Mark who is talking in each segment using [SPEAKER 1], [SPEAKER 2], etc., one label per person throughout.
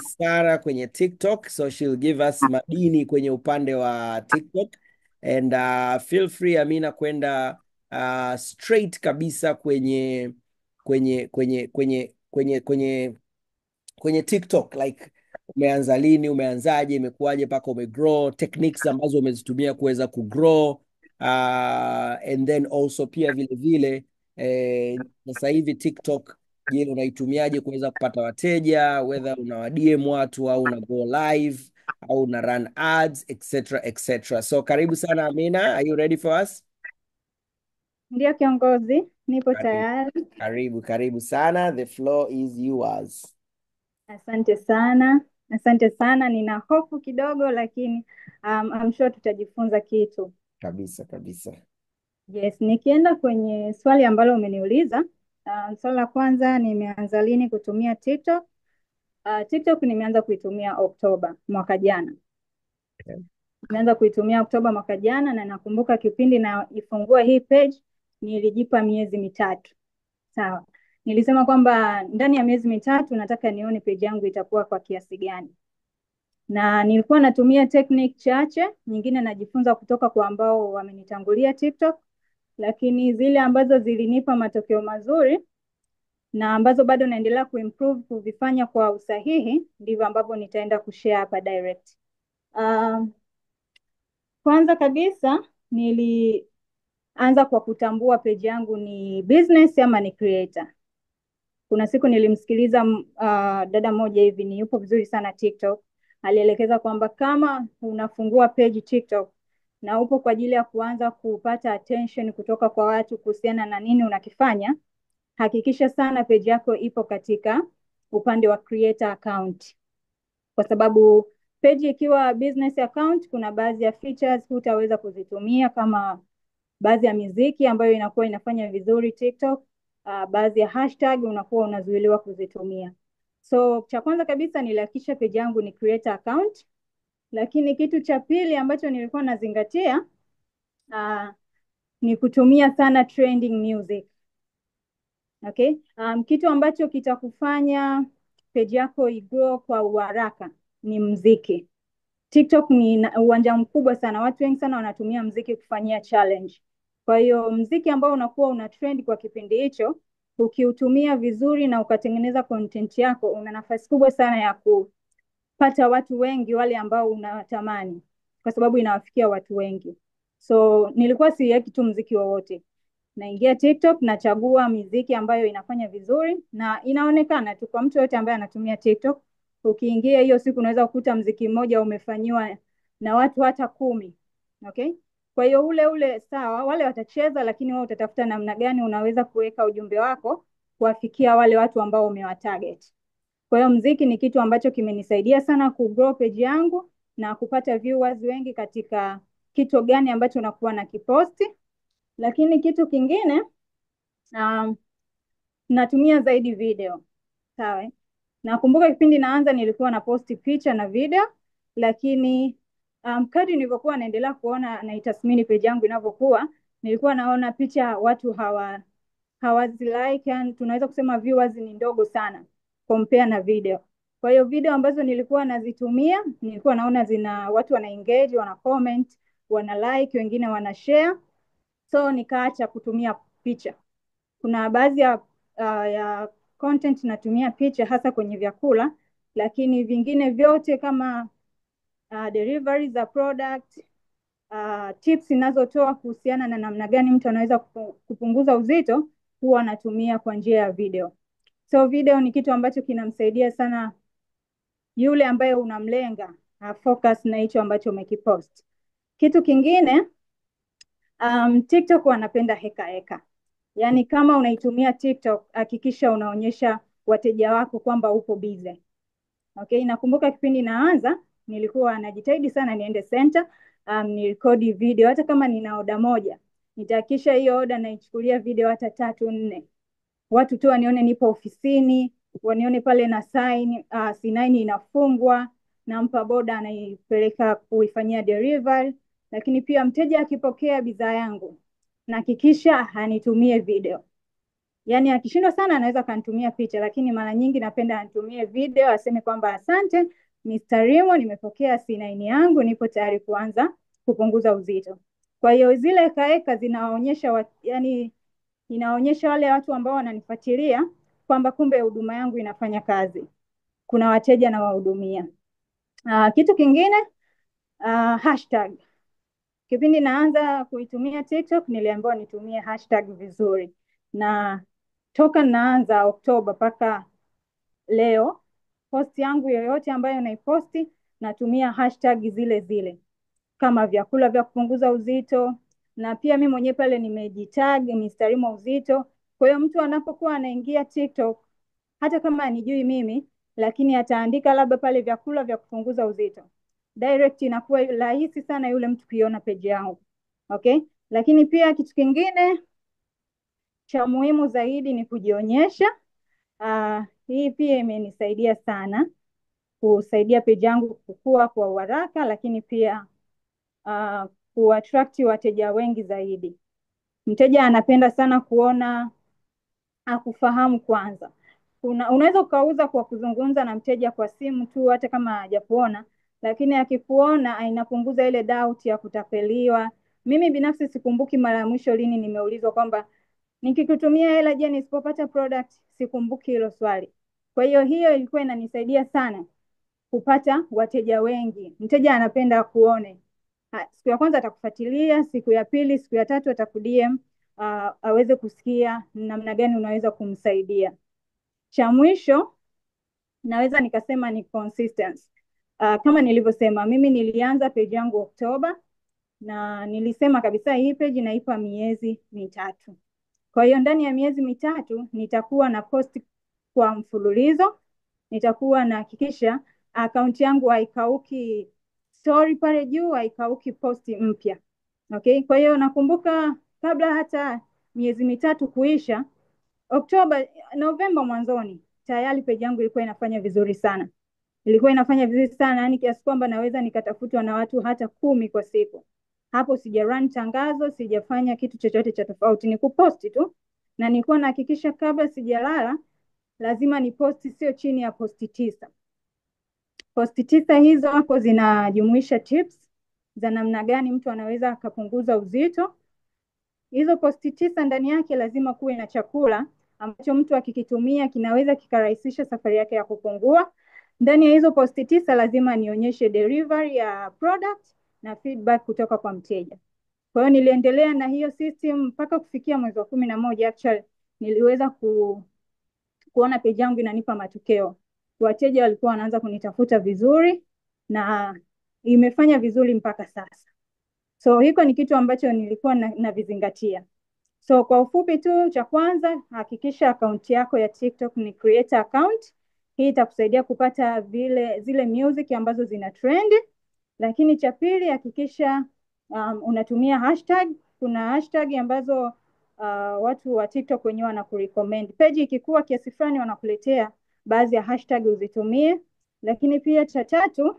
[SPEAKER 1] sana kwenye TikTok, so she'll give us madini kwenye upande wa TikTok. And feel free Amina kwenda straight kabisa kwenye TikTok, like umeanza lini, umeanzaje, imekuwaje mpaka umegrow, techniques ambazo umezitumia kuweza kugrow, and then also pia vile vile sasa hivi TikTok, je, unaitumiaje kuweza kupata wateja, whether una DM watu au una go live au una run ads etc etc. So karibu sana Amina, are you ready for us?
[SPEAKER 2] Ndiyo kiongozi, nipo
[SPEAKER 1] Karibu
[SPEAKER 2] tayari.
[SPEAKER 1] karibu sana, the floor is yours.
[SPEAKER 2] Asante sana, asante sana. Nina hofu kidogo, lakini I'm sure tutajifunza kitu.
[SPEAKER 1] Kabisa kabisa.
[SPEAKER 2] Yes, nikienda kwenye swali ambalo umeniuliza, swali la kwanza, nimeanza lini kutumia TikTok? TikTok nimeanza kuitumia Oktoba mwaka jana.
[SPEAKER 1] Okay.
[SPEAKER 2] Nimeanza kuitumia Oktoba mwaka jana, na nakumbuka kipindi na ifungua hii page nilijipa miezi mitatu. Sawa. Nilisema kwamba ndani ya miezi mitatu nataka nione page yangu itakuwa kwa kiasi gani, na nilikuwa natumia technique chache, nyingine najifunza kutoka kwa ambao wamenitangulia TikTok, lakini zile ambazo zilinipa matokeo mazuri na ambazo bado naendelea kuimprove kuvifanya kwa usahihi ndivyo ambavyo nitaenda kushare hapa direct. Kwanza kabisa nilianza kwa kutambua page yangu ni business ama ni creator. Kuna siku nilimsikiliza dada moja hivi, ni yupo vizuri sana TikTok, alielekeza kwamba kama unafungua page TikTok na upo kwa ajili ya kuanza kupata attention kutoka kwa watu kuhusiana na nini unakifanya, hakikisha sana page yako ipo katika upande wa creator account, kwa sababu page ikiwa business account kuna baadhi ya features hutaweza kuzitumia, kama baadhi ya miziki ambayo inakuwa inafanya vizuri TikTok. Baadhi ya hashtag unakuwa unazuiliwa kuzitumia. So cha kwanza kabisa nilihakikisha page yangu ni creator account, lakini kitu cha pili ambacho nilikuwa nazingatia ni kutumia sana trending music. Okay? Kitu ambacho kitakufanya page yako igrow kwa uharaka ni mziki. TikTok ni uwanja mkubwa sana, watu wengi sana wanatumia mziki kufanyia challenge. Kwa hiyo mziki ambao unakuwa una trend kwa kipindi hicho, ukiutumia vizuri na ukatengeneza content yako, una nafasi kubwa sana ya kupata watu wengi wale ambao unatamani, kwa sababu inawafikia watu wengi. So nilikuwa siweki tu mziki wowote, naingia TikTok nachagua miziki ambayo inafanya vizuri na inaonekana tu kwa mtu yote ambaye anatumia TikTok. Ukiingia hiyo siku unaweza kukuta mziki mmoja umefanyiwa na watu hata 10. Okay? Kwa hiyo ule sawa, wale watacheza, lakini wewe utatafuta namna gani unaweza kuweka ujumbe wako kuwafikia wale watu ambao umewatarget. Kwa hiyo mziki ni kitu ambacho kimenisaidia sana kugrow page yangu na kupata viewers wengi katika kitu gani ambacho nakuwa na kiposti. Lakini kitu kingine, natumia zaidi video. Sawa. Nakumbuka kipindi naanza nilikuwa na posti picha na video, lakini kadri nilivyokuwa naendelea kuona na itathmini page yangu inavyokuwa, nilikuwa naona picha watu hawazi like, yani tunaweza kusema viewers ni ndogo sana compare na video. Kwa hiyo video ambazo nilikuwa nazitumia, nilikuwa naona zina watu wana engage, wana comment, wana like, wengine wana share. So nikaacha kutumia picha. Kuna baadhi ya content natumia picha hasa kwenye vyakula, lakini vingine vyote kama delivery za product, tips ninazotoa kuhusiana na namna gani mtu anaweza kupunguza uzito, huwa natumia kwa njia ya video. So video ni kitu ambacho kinamsaidia sana yule ambaye unamlenga focus na hicho ambacho umekipost. Kitu kingine, TikTok wanapenda heka. Yaani kama unaitumia TikTok, hakikisha unaonyesha wateja wako kwamba upo busy. Okay, nakumbuka kipindi naanza, nilikuwa najitahidi sana niende center, nirekodi video, hata kama nina oda moja, nitahakikisha hiyo oda naichukulia video hata 3 4. Watu tu wanione nipo ofisini, wanione pale na sign, C9 inafungwa, nampa boda anaipeleka kuifanyia delivery, lakini pia mteja akipokea bidhaa yangu, nahakikisha anitumie video. Yaani akishindwa sana anaweza akanitumia picha, lakini mara nyingi napenda anitumie video, aseme kwamba asante Mr. Rimo, nimepokea C9 yangu, nipo tayari kuanza kupunguza uzito. Kwa hiyo zile kaeka zinaonyesha yani inaonyesha wale watu ambao wananifuatilia kwamba kumbe huduma yangu inafanya kazi, kuna wateja na wahudumia. Kitu kingine hashtag. Kipindi naanza kuitumia TikTok niliambiwa nitumie hashtag vizuri, na toka naanza Oktoba mpaka leo posti yangu yoyote ambayo naiposti natumia hashtag zile zile kama vyakula vya kupunguza uzito, na pia mimi mwenyewe pale nimejitag Mr. Rimo uzito. Kwa hiyo mtu anapokuwa anaingia TikTok, hata kama anijui mimi, lakini ataandika labda pale vyakula vya kupunguza uzito, direct inakuwa rahisi sana yule mtu kuiona page yangu. Okay, lakini pia kitu kingine cha muhimu zaidi ni kujionyesha. Hii pia imenisaidia sana kusaidia page yangu kukua kwa haraka, lakini pia kuattract wateja wengi zaidi. Mteja anapenda sana kuona akufahamu kwanza. Unaweza ukauza kwa kuzungumza na mteja kwa simu tu, hata kama hajakuona, lakini akikuona inapunguza ile doubt ya kutapeliwa. Mimi binafsi sikumbuki mara ya mwisho lini nimeulizwa kwamba nikikutumia hela, je, nisipopata product? Sikumbuki hilo swali. Kwa hiyo hiyo ilikuwa inanisaidia sana kupata wateja wengi. Mteja anapenda kuone. Siku ya kwanza atakufuatilia, siku ya pili, siku ya tatu atakudm, aweze kusikia namna gani unaweza kumsaidia. Cha mwisho naweza nikasema ni consistency. Kama nilivyosema, mimi nilianza page yangu Oktoba na nilisema kabisa hii page naipa miezi mitatu. Kwa hiyo ndani ya miezi mitatu nitakuwa na post kwa mfululizo, nitakuwa nahakikisha akaunti yangu haikauki story pale juu, haikauki posti mpya. Okay, kwa hiyo nakumbuka kabla hata miezi mitatu kuisha, Oktoba, Novemba mwanzoni, tayari page yangu ilikuwa inafanya vizuri sana. Ilikuwa inafanya vizuri sana, yani kiasi kwamba naweza nikatafutwa na watu hata 10 kwa siku. Hapo sija run tangazo, sijafanya kitu chochote cha tofauti, ni kuposti tu. Na nilikuwa nahakikisha kabla sijalala lazima ni posti sio chini ya posti 9. Posti 9 hizo hapo zinajumuisha tips za namna gani mtu anaweza akapunguza uzito. Hizo posti 9 ndani yake lazima kuwe na chakula ambacho mtu akikitumia kinaweza kikarahisisha safari yake ya kupungua. Ndani ya hizo posti 9 lazima nionyeshe delivery ya product na feedback kutoka kwa mteja. Kwa hiyo niliendelea na hiyo system mpaka kufikia mwezi wa 11. Actually niliweza kuona page yangu inanipa matokeo. Wateja walikuwa wanaanza kunitafuta vizuri na imefanya vizuri mpaka sasa. So hiko ni kitu ambacho nilikuwa navizingatia. So kwa ufupi tu, cha kwanza hakikisha akaunti yako ya TikTok ni creator account. Hii itakusaidia kupata zile music ambazo zina trend. Lakini cha pili, hakikisha unatumia hashtag. Kuna hashtag ambazo watu wa TikTok wenyewe wanakurecommend. Page ikikua kiasi fulani wanakuletea baadhi ya hashtag uzitumie. Lakini pia cha tatu,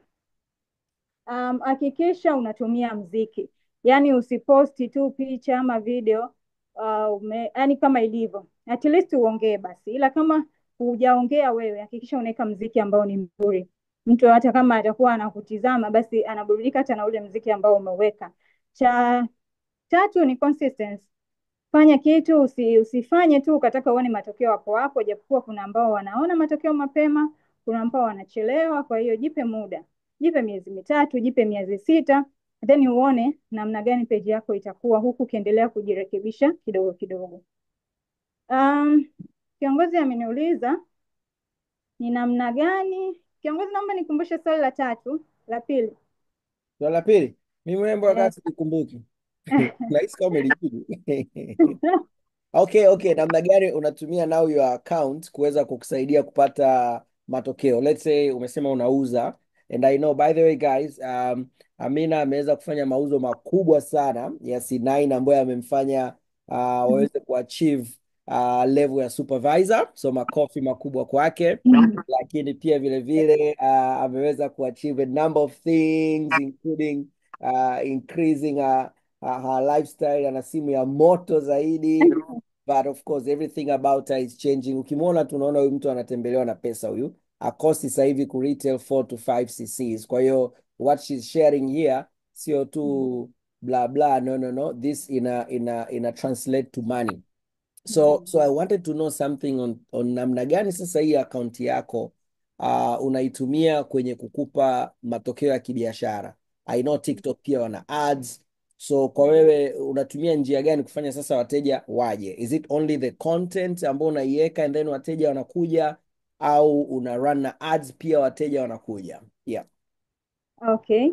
[SPEAKER 2] hakikisha unatumia mziki. Yaani usiposti tu picha ama video yani kama ilivyo. At least uongee basi. Ila kama hujaongea wewe, hakikisha unaweka mziki ambao ni mzuri. Mtu hata kama atakuwa anakutizama basi anaburudika hata na ule mziki ambao umeweka. Cha tatu ni consistency. Fanya kitu, usifanye tu ukataka uone matokeo hapo hapo, japokuwa kuna ambao wanaona matokeo mapema, kuna ambao wanachelewa. Kwa hiyo jipe muda. Jipe miezi mitatu, jipe miezi 6, then uone namna gani page yako itakuwa, huku ukiendelea kujirekebisha kidogo kidogo. Kiongozi ameniuliza ni namna gani. Kiongozi, naomba nikumbushe swali la pili.
[SPEAKER 1] Swali la pili, mimi mrembo wakati sikumbuki. Nahisi kama umelijibu. Okay, namna gani unatumia now your account kuweza kukusaidia kupata matokeo? Let's say umesema unauza, and I know by the way guys, Amina ameweza kufanya mauzo makubwa sana ya C9 ambayo amemfanya waweze kuachieve level ya supervisor, so makofi makubwa kwake. Lakini pia vile vile ameweza kuachieve a number of things including increasing her lifestyle. Ana simu ya moto zaidi, but of course everything about her is changing. Ukimwona tunaona huyu mtu anatembelewa na pesa huyu, akosi sasa hivi ku retail 4 to 5 cc's. Kwa hiyo what she's sharing here sio tu blah blah, no, this ina translate to money. So I wanted to know something on namna gani sasa hii akaunti yako unaitumia kwenye kukupa matokeo ya kibiashara. I know TikTok pia wana ads. So kwa wewe unatumia njia gani kufanya sasa wateja waje? Is it only the content ambao unaiweka and then wateja wanakuja, au una run na ads pia wateja wanakuja? Yeah.
[SPEAKER 2] Okay.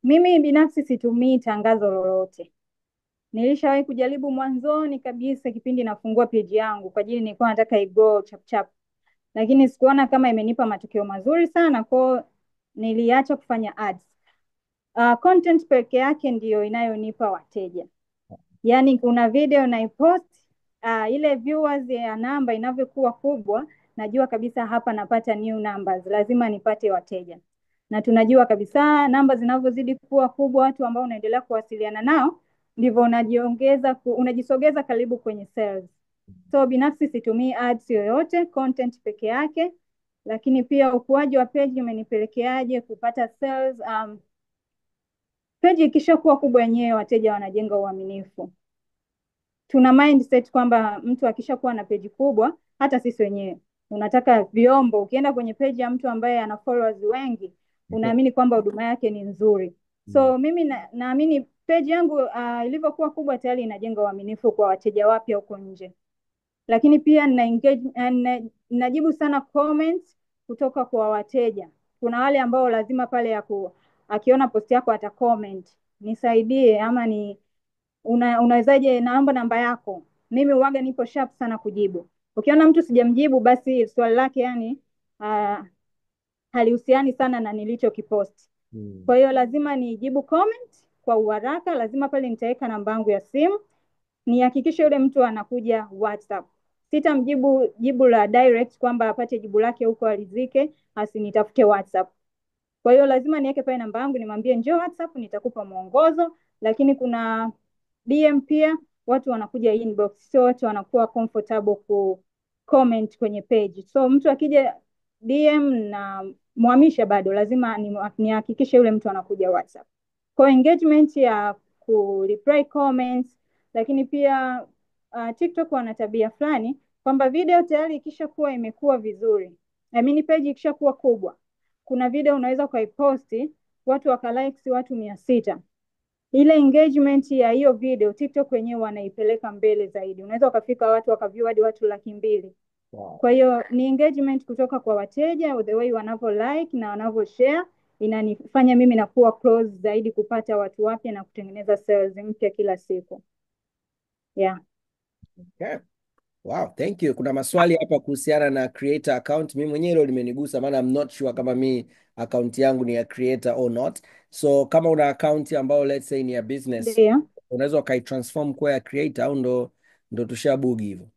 [SPEAKER 2] Mimi binafsi situmii tangazo lolote. Nilishawahi kujaribu mwanzoni kabisa kipindi nafungua page yangu kwa ajili nilikuwa nataka igrow chap chap, lakini sikuona kama imenipa matokeo mazuri sana, kwa niliacha kufanya ads. Content peke yake ndiyo inayonipa wateja. Yaani kuna video naipost, ile viewers ya namba inavyokuwa kubwa, najua kabisa hapa napata new numbers, lazima nipate wateja. Na tunajua kabisa namba zinavyozidi kuwa kubwa, watu ambao unaendelea kuwasiliana nao, ndivyo unajisogeza karibu kwenye sales. So binafsi situmii ads yoyote, content peke yake. Lakini pia ukuaji wa page umenipelekeaje kupata sales? Page ikishakuwa kubwa yenyewe wateja wanajenga uaminifu. Tuna mindset kwamba mtu akishakuwa na page kubwa, hata sisi wenyewe unataka vyombo. Ukienda kwenye page ya mtu ambaye ana followers wengi, unaamini kwamba huduma yake ni nzuri. So mimi naamini page yangu ilivyokuwa kubwa tayari inajenga uaminifu kwa wateja wapya huko nje. Lakini pia najibu sana comments kutoka kwa wateja. Kuna wale ambao lazima pale akiona post yako ata comment, nisaidie, ama unawezaje, naomba namba yako. Mimi huwaga nipo sharp sana kujibu. Ukiona mtu sijamjibu, basi swali lake yani halihusiani sana na nilichokipost. Kwa hiyo lazima nijibu comment kwa uharaka, lazima pale nitaweka namba yangu ya simu, nihakikishe yule mtu anakuja WhatsApp. Sitamjibu jibu la direct kwamba apate jibu lake huko alizike, asinitafute WhatsApp. Kwa hiyo lazima niweke pale namba yangu, nimwambie njoo WhatsApp nitakupa mwongozo. Lakini kuna DM pia, watu wanakuja inbox, sio watu wanakuwa comfortable ku comment kwenye page. So mtu akija DM na muhamisha, bado lazima nihakikishe yule mtu anakuja WhatsApp. Kwa engagement ya ku reply comments. Lakini pia TikTok wana tabia fulani kwamba video tayari ikishakuwa imekuwa vizuri, page ikishakuwa kubwa, kuna video unaweza ukaiposti watu wakalikes watu 600. Ile engagement ya hiyo video TikTok wenyewe wanaipeleka mbele zaidi, unaweza ukafika watu wakaview hadi watu 200,000.
[SPEAKER 1] Wow.
[SPEAKER 2] Kwa hiyo ni engagement kutoka kwa wateja, the way wanavyo like na wanavyo share inanifanya mimi nakuwa close zaidi kupata watu wapya na kutengeneza sales mpya kila siku. Yeah.
[SPEAKER 1] Okay. Wow, thank you. Kuna maswali hapa kuhusiana na creator account. Mimi mwenyewe hilo limenigusa, maana I'm not sure kama mi account yangu ni ya creator or not. So kama una account ambayo let's say ni ya business,
[SPEAKER 2] Ndio.
[SPEAKER 1] unaweza ukaitransform kuwa ya creator, au ndo tushabugi hivyo?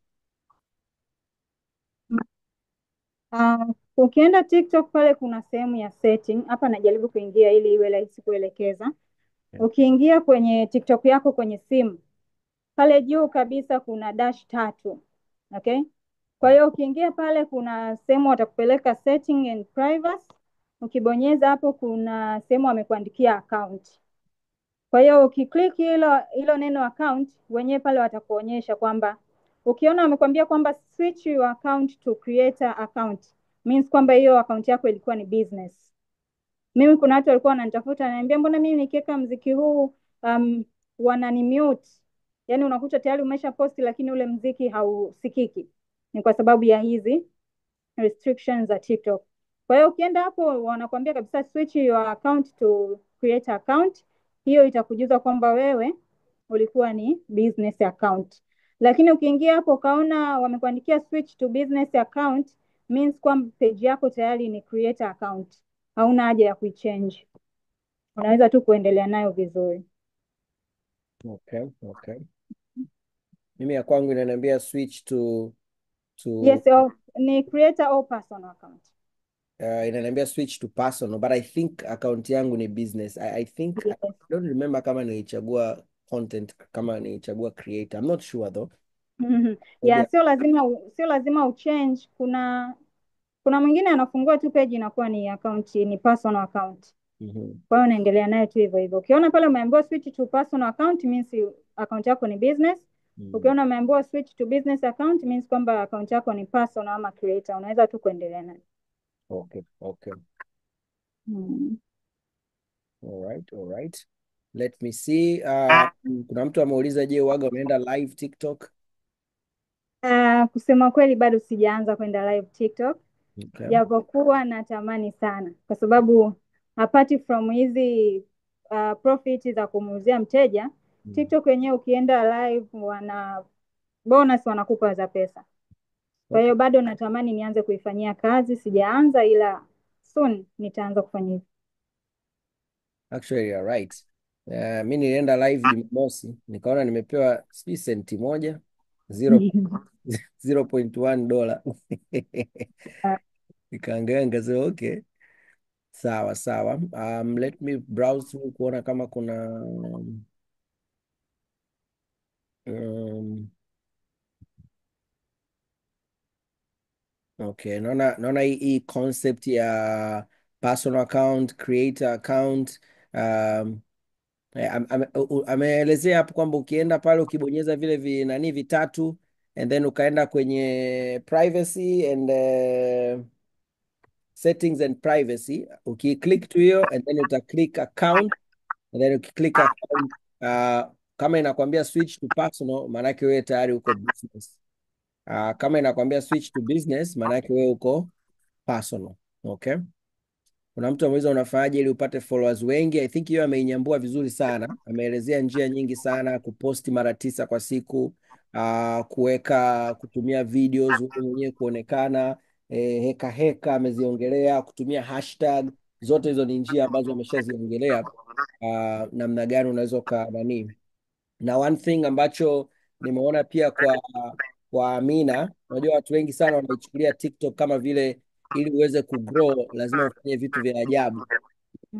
[SPEAKER 2] Ukienda TikTok pale kuna sehemu ya setting. Hapa najaribu kuingia ili iwe rahisi kuelekeza. Ukiingia kwenye TikTok yako kwenye simu, pale juu kabisa kuna dash 3. Okay? Kwa hiyo ukiingia pale kuna sehemu watakupeleka setting and privacy. Ukibonyeza hapo kuna sehemu wamekuandikia account. Kwa hiyo ukiklik hilo neno account, wenyewe pale watakuonyesha kwamba ukiona wamekwambia kwamba switch your account to creator account, means kwamba hiyo account yako ilikuwa ni business. Mimi kuna watu walikuwa wananitafuta wananiambia mbona mimi nikiweka mziki huu wananimute. Yaani unakuta tayari umesha posti lakini ule mziki hausikiki. Ni kwa sababu ya hizi restrictions za TikTok. Kwa hiyo ukienda hapo wanakuambia kabisa switch your account to creator account. Hiyo itakujuza kwamba wewe ulikuwa ni business account. Lakini ukiingia hapo ukaona wamekuandikia switch to business account, means kwamba page yako tayari ni creator account. Hauna haja ya kuichange. Unaweza tu kuendelea nayo vizuri.
[SPEAKER 1] Okay. Mimi ya kwangu inaniambia switch to
[SPEAKER 2] Yes, ni creator or personal account.
[SPEAKER 1] Inaniambia switch to personal, but I think account yangu ni business. I think
[SPEAKER 2] Yes.
[SPEAKER 1] I don't remember kama nilichagua content, kama nilichagua creator. I'm not sure though.
[SPEAKER 2] Ya,
[SPEAKER 1] Moja.
[SPEAKER 2] sio lazima uchange. Kuna mwingine anafungua tu page inakuwa ni account, ni personal account.
[SPEAKER 1] Mhm.
[SPEAKER 2] Kwa hiyo unaendelea nayo tu hivyo hivyo. Ukiona pale umeambiwa switch to personal account means account yako ni business.
[SPEAKER 1] Mm.
[SPEAKER 2] Ukiona umeambiwa switch to business account means kwamba account yako ni personal ama creator, unaweza tu kuendelea nayo.
[SPEAKER 1] Okay, okay.
[SPEAKER 2] Mm.
[SPEAKER 1] All right, all right. Let me see. Kuna mtu ameuliza, je, waga unaenda live TikTok?
[SPEAKER 2] Kusema kweli bado sijaanza kwenda live TikTok,
[SPEAKER 1] Okay.
[SPEAKER 2] japokuwa natamani sana, kwa sababu apart from hizi profit za kumuuzia mteja,
[SPEAKER 1] Mm.
[SPEAKER 2] TikTok wenyewe ukienda live wana bonus, wanakupa za pesa. Kwa hiyo
[SPEAKER 1] Okay.
[SPEAKER 2] bado natamani nianze kuifanyia kazi, sijaanza, ila soon nitaanza kufanya hivyo.
[SPEAKER 1] Actually, you're right. Mi nilienda live Jumamosi nikaona nimepewa sijui senti moja 0.1 dola. Nikaangalia nikasema okay, sawa sawa. Let me browse through kuona kama kuna um, okay, naona hii concept ya personal account, creator account. um, ameelezea hapo kwamba ukienda pale ukibonyeza vile nani vitatu and then ukaenda kwenye privacy and settings and privacy, ukiclick tu hiyo and then utaclick account and then ukiclick account, kama inakwambia switch to personal maanake wewe tayari uko business. Kama inakwambia switch to business maanake wewe uko personal. Okay. Kuna mtu ameuliza unafanyaje ili upate followers wengi. I think hiyo ameinyambua vizuri sana, ameelezea njia nyingi sana: kuposti mara 9 kwa siku, kutumia videos wewe mwenyewe kuonekana, heka heka ameziongelea, kutumia hashtag. Zote hizo ni njia ambazo ameshaziongelea, namna gani unaweza nani. Na one thing ambacho nimeona pia kwa Amina, unajua watu wengi sana wanaichukulia TikTok kama vile ili uweze kugrow lazima ufanye vitu vya ajabu,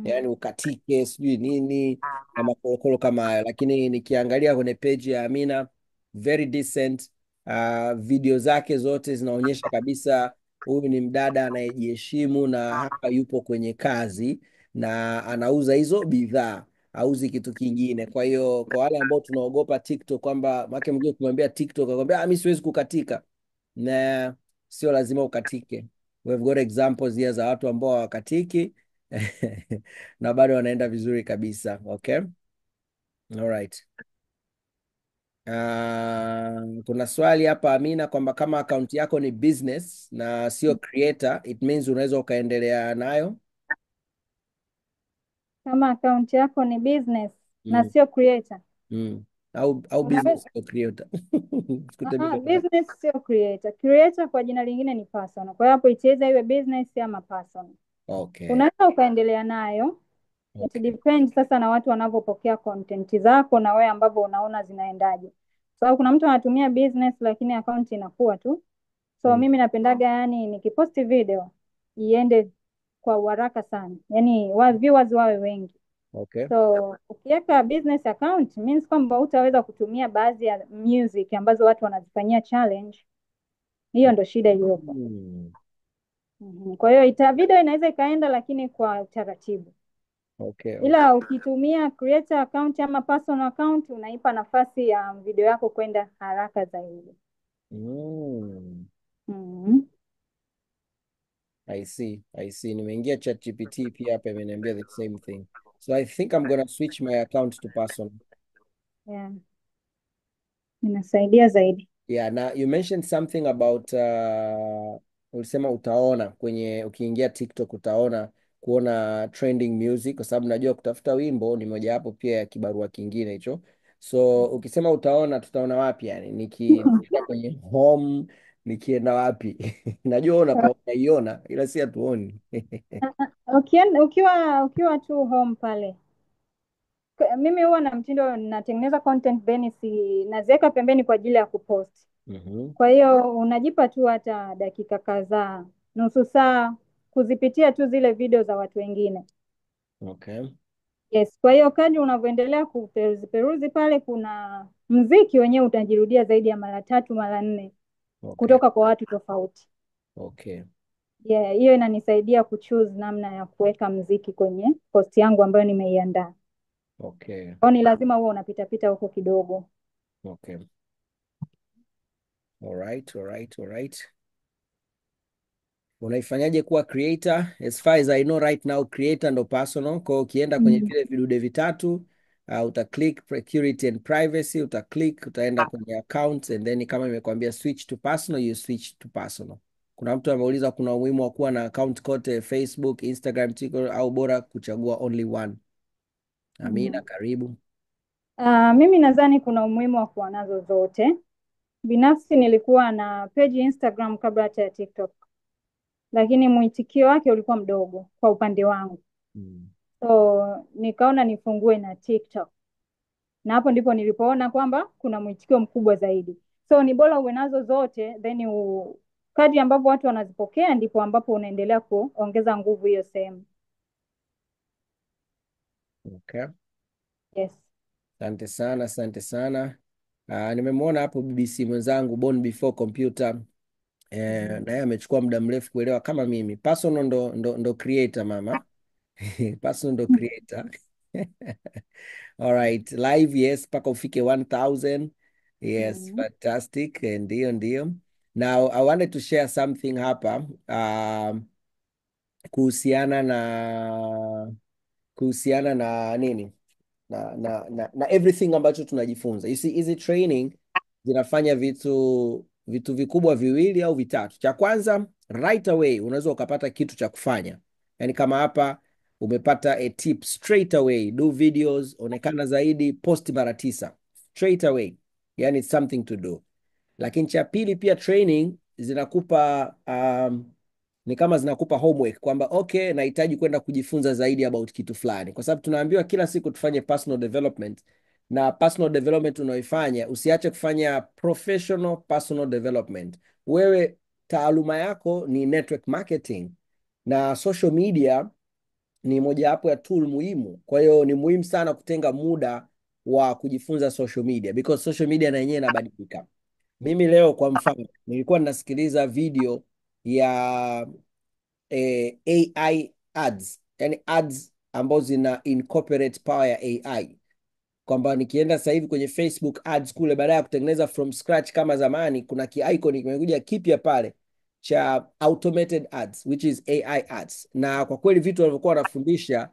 [SPEAKER 1] yani ukatike sijui nini na makorokoro kama hayo, lakini nikiangalia kwenye page ya Amina, very decent. Video zake zote zinaonyesha kabisa huyu ni mdada anayejiheshimu na hapa yupo kwenye kazi na anauza hizo bidhaa, auzi kitu kingine. Kwa hiyo kwa wale ambao tunaogopa TikTok kwamba make mwingine kumwambia TikTok akwambia mi siwezi kukatika, na sio lazima ukatike. We've got examples here za watu ambao hawakatiki na bado wanaenda vizuri kabisa. Okay, all right. Kuna swali hapa Amina, kwamba kama akaunti yako ni business na sio creator, it means unaweza ukaendelea nayo.
[SPEAKER 2] Kama account yako ni business na
[SPEAKER 1] Mm,
[SPEAKER 2] sio creator,
[SPEAKER 1] mm. Au
[SPEAKER 2] unaweza.
[SPEAKER 1] business sio creator. Sikute mimi kama-
[SPEAKER 2] Business sio creator. Creator kwa jina lingine ni personal. Kwa hiyo hapo itaweza iwe business ama personal.
[SPEAKER 1] Okay,
[SPEAKER 2] Unaweza ukaendelea nayo. It
[SPEAKER 1] okay.
[SPEAKER 2] depends sasa na watu wanavyopokea content zako na wewe ambavyo unaona zinaendaje. So kuna mtu anatumia business lakini account inakuwa tu. So
[SPEAKER 1] Mm,
[SPEAKER 2] mimi napendaga, yani nikiposti video iende kwa uharaka sana, yani viewers wawe wengi.
[SPEAKER 1] okay.
[SPEAKER 2] So ukiweka business account means kwamba utaweza kutumia baadhi ya music ambazo watu wanazifanyia challenge. Hiyo ndo shida iliyopo.
[SPEAKER 1] Mm,
[SPEAKER 2] Kwa hiyo video inaweza ikaenda, lakini kwa utaratibu,
[SPEAKER 1] okay, okay.
[SPEAKER 2] ila ukitumia creator account ama personal account unaipa nafasi ya video yako kwenda haraka zaidi.
[SPEAKER 1] Mm.
[SPEAKER 2] Mhm.
[SPEAKER 1] I see, I see. Nimeingia ChatGPT pia hapa imeniambia the same thing. So I think I'm gonna switch my account to personal.
[SPEAKER 2] Yeah, inasaidia zaidi.
[SPEAKER 1] Yeah, na you mentioned something about ulisema utaona ukiingia TikTok utaona kuona trending music, kwa sababu najua kutafuta wimbo ni mojawapo pia ya kibarua kingine hicho. So ukisema utaona, tutaona wapi yani? Nikienda kwenye home, nikienda wapi? Najua unaiona ila si hatuoni.
[SPEAKER 2] Ukiwa tu home pale, mimi huwa na mtindo, natengeneza content then naziweka pembeni kwa ajili ya kupost.
[SPEAKER 1] Mhm.
[SPEAKER 2] Kwa hiyo unajipa tu hata dakika kadhaa, nusu saa, kuzipitia tu zile video za watu wengine.
[SPEAKER 1] Okay.
[SPEAKER 2] Yes, kwa hiyo kadri unavyoendelea kuperuzi peruzi pale, kuna mziki wenyewe utajirudia zaidi ya mara 3 mara 4
[SPEAKER 1] Okay.
[SPEAKER 2] kutoka kwa watu tofauti.
[SPEAKER 1] Okay.
[SPEAKER 2] Yeah, hiyo inanisaidia kuchoose namna ya kuweka mziki kwenye post yangu ambayo nimeiandaa.
[SPEAKER 1] Okay.
[SPEAKER 2] Kwa hiyo ni lazima huwa unapitapita huko kidogo.
[SPEAKER 1] Okay. All right, all right, all right. Unaifanyaje kuwa creator? As far as I know right now, creator ndo personal. Kwa hiyo ukienda kwenye vile vidude vitatu, uta click security and privacy, uta click, utaenda kwenye accounts, and then kama imekwambia switch to personal, you switch to personal. Kuna mtu ameuliza kuna umuhimu wa kuwa na account kote Facebook, Instagram, TikTok au bora kuchagua only one? Amina, karibu.
[SPEAKER 2] Mimi nadhani kuna umuhimu wa kuwa nazo zote. Binafsi nilikuwa na page Instagram kabla hata ya TikTok, lakini mwitikio wake ulikuwa mdogo kwa upande wangu. So nikaona nifungue na TikTok, na hapo ndipo nilipoona kwamba kuna mwitikio mkubwa zaidi. So ni bora uwe nazo zote, then kadri ambavyo watu wanazipokea ndipo ambapo unaendelea kuongeza nguvu hiyo sehemu.
[SPEAKER 1] Okay.
[SPEAKER 2] Yes.
[SPEAKER 1] Asante sana, asante sana. Nimemwona hapo BBC mwenzangu Born Before Computer. Naye amechukua muda mrefu kuelewa kama mimi. Personal ndo creator mama. Personal ndo creator. All right, live yes, mpaka ufike 1000. Yes, fantastic. Ndio. Now I wanted to share something hapa kuhusiana na nini na everything ambacho tunajifunza. You see, hizi training zinafanya vitu vikubwa viwili au vitatu. Cha kwanza, right away unaweza ukapata kitu cha kufanya. Yani kama hapa umepata a tip straight away, do videos, onekana zaidi, post mara 9 straight away. Yani it's something to do. Lakini cha pili pia training zinakupa ni kama zinakupa homework kwamba okay, nahitaji kwenda kujifunza zaidi about kitu fulani, kwa sababu tunaambiwa kila siku tufanye personal development, na personal development unaoifanya usiache kufanya professional personal development. Wewe taaluma yako ni network marketing na social media ni mojawapo ya tool muhimu. Kwa hiyo ni muhimu sana kutenga muda wa kujifunza social media, because social media na yenyewe inabadilika. Mimi leo kwa mfano nilikuwa ninasikiliza video ya AI ads, yani ads ambazo zina incorporate power ya AI, kwamba nikienda sasa hivi kwenye Facebook ads kule, baada ya kutengeneza from scratch kama zamani, kuna ki-icon kimekuja kipya pale cha automated ads which is AI ads, na kwa kweli vitu walivyokuwa wanafundisha,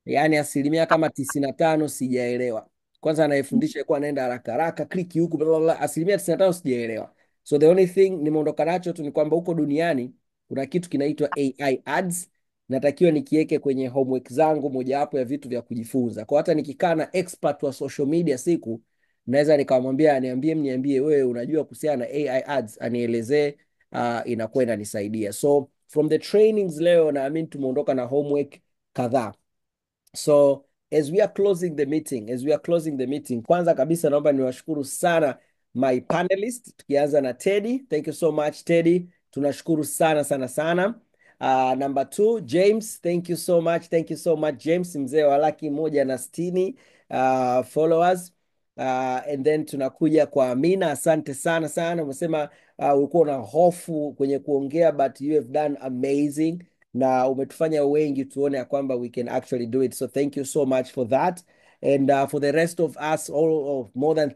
[SPEAKER 1] yani asilimia kama 95 sijaelewa. Kwanza anayefundisha alikuwa anaenda haraka haraka, kliki huku bla bla bla, asilimia 95 sijaelewa. So the only thing nimeondoka nacho tu ni kwamba huko duniani kuna kitu kinaitwa AI ads, natakiwa nikiweke kwenye homework zangu, mojawapo ya vitu vya kujifunza. Kwa hata nikikaa na expert wa social media siku, naweza nikamwambia niambie wewe unajua kuhusiana na AI ads, anielezee, inakuwa inanisaidia. So from the trainings leo naamini tumeondoka na homework kadhaa. So as we are closing the meeting, kwanza kabisa naomba niwashukuru sana my panelists, tukianza na Teddy. Thank you so much Teddy, tunashukuru sana sana sana. Number 2 James, thank you so much James, mzee wa 160 followers. And then tunakuja kwa Amina, asante sana sana. Umesema ulikuwa na hofu kwenye kuongea, but you have done amazing, na umetufanya wengi tuone ya kwamba we can actually do it. So thank you so much for that. And for the rest of us, all of more than